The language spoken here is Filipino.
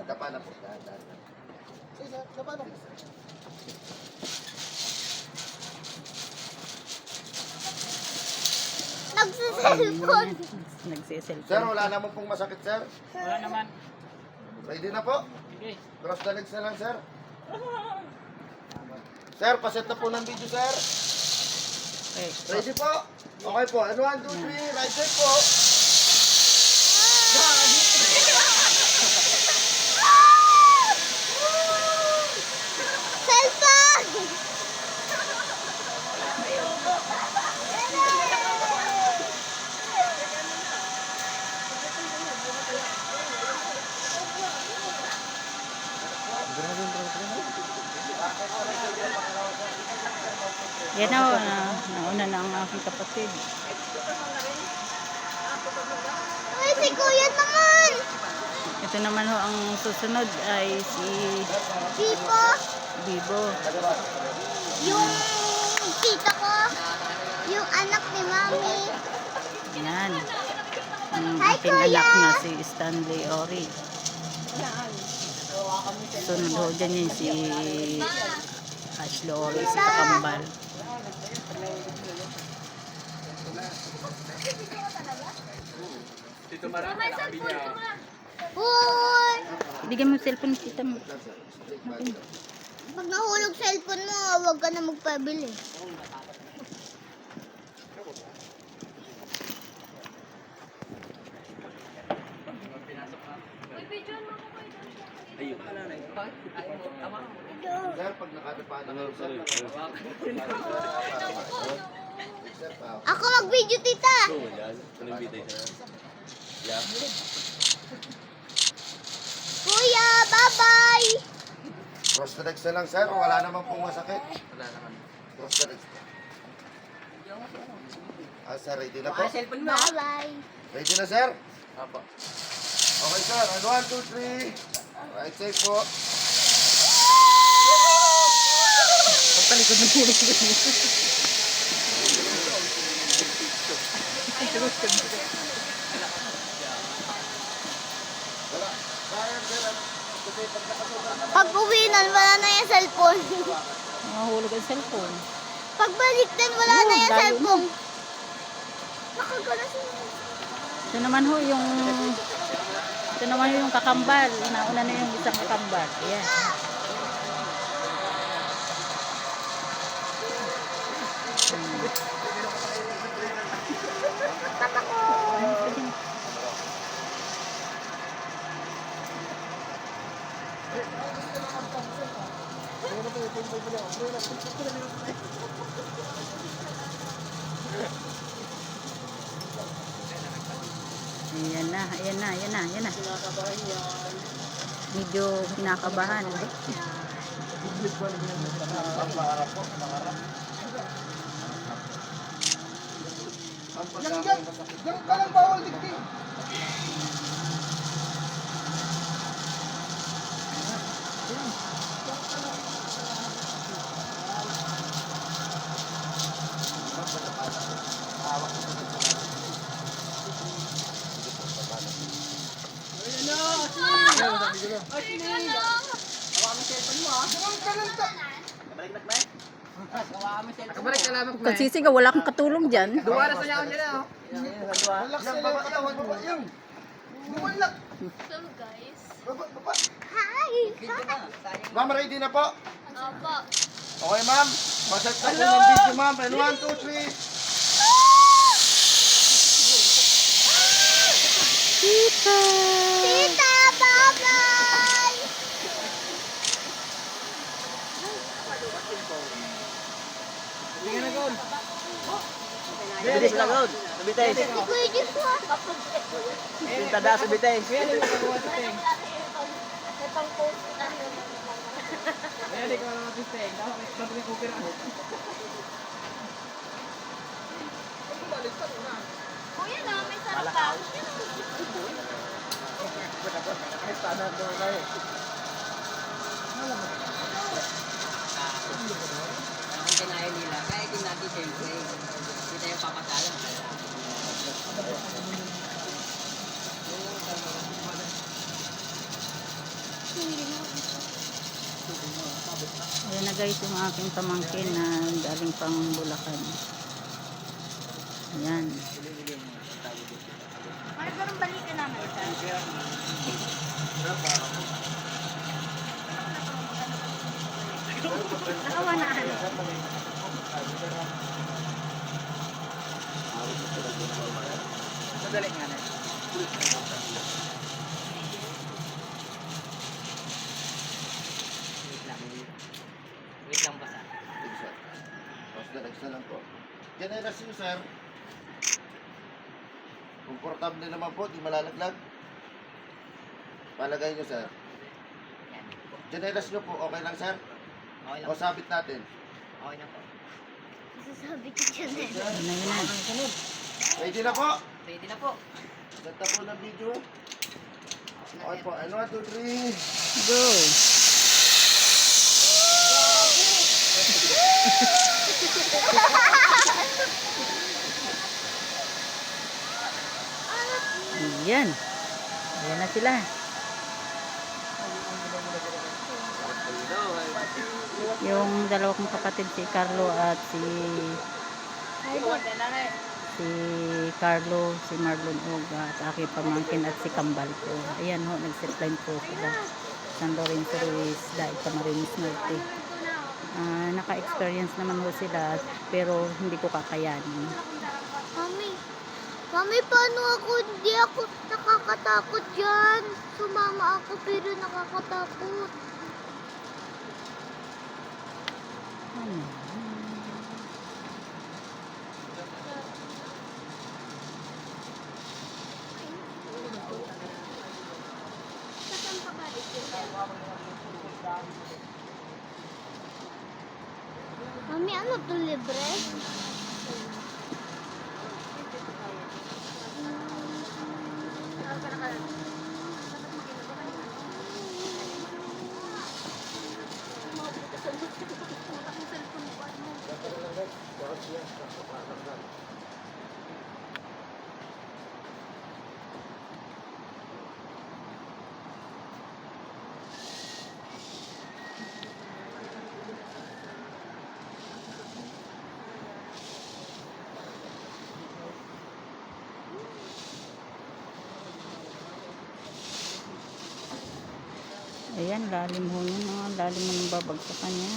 Dapa na po. Dapa na po. Nagsiselfon. Sir, wala naman pong masakit, sir. Wala naman. Ready na po? Sige. Cross the legs na lang, sir. Sir, paset na po ng video, sir. Okay. Ready po? Okay po. And 1, 2, 3. Right side po. Cellphone! Yan na, nauna na ang aking kapatid. Ay, si Kuya naman! Ito naman ho, ang susunod ay si Bibo. Bibo. Yung tita ko, yung anak ni Mami. Yan. Ang aking anak na si Stanley Ori. Sunod ho dyan yun si Ashley Ori sa Kakambal. Dito marami nakabi niya. Uy! Bigyan mo yung cellphone kita mo. Pag nahulog cellphone mo, huwag ka na magpabili. Ayun. Tama. Sir, pag nakadapa na kayo, sir. Sir, Ako mag-video, tita! Kuya, bye-bye! cross the legs na lang, sir. Wala naman pong masakit. Wala naman. Cross the legs. Sir, ready na po? Cellphone mo. Bye-bye! Ready na, sir? Apo. Okay, sir. And 1, 2, 3. Right side po. Pagpalikod ng puro ko. Wala. Kaya, sir. Kasi pag nakasukan na. Pag uwi na, wala na yung cellphone. Nahulog ang cellphone. Pagbalik din, wala na yung cellphone. Nakagalas yun. Ito naman ho yung kakambal. Nauna na yung isang kakambal. Ayan. Ayan na. Medyo kinakabahan. Ganun ka lang bawal dikti. Kabalik ka lamang. Kung sisigaw, wala kang katulong dyan. Duwara sa niya nila. Relax na lang katawan. Baba yan. Bumalak. So guys, Baba. Hi! Ma'am, ready na po? opo. Okay, ma'am. Maset na po ng video, ma'am. And 1, 2, 3. Tita! Tita, bye-bye! Tingnan na gold. Bilis na gold. Sabitay. Si Kuya Joshua. Tada sabitay. Kuya na, may sarap pa. Ang kinain nila, kaya din natin siyempre. Hindi tayo papasala. Ayan na guys yung aking pamangkin na galing pang Bulacan. Ayan. Ano ba nung balikan naman ito? Nakawanaan. Madali nga na. Wait lang basta. Extra. Extra lang po. Generation, sir. Komportable naman po, di malalaglag. Palagay nyo, sir. Generation nyo po, okay lang, sir? Okay lang. O sabit natin. Okay na po. Sasabi ko dyan eh. Ayan na yun na. Ready na po? Pwede na po. Ganda po ng video. Okay po, 1, 2, 3. Go! Ayan. Ayan na sila. Yung dalawa kong kapatid, si Carlo at si Carlo, si Marlon Oga at aking pamangkin at si Kambal ko. Ayan ho, nag-zipline po sila. San Lorenzo Ruiz, dahil Camarines Norte. Naka-experience naman ho sila pero hindi ko kakayanin. Mami, paano ako? Hindi ako nakakatakot dyan. Sumama ako pero nakakatakot. Ano? Mami, ano to libre? Ayan, lalim ho yun. Lalim mo ng babagsakan niya.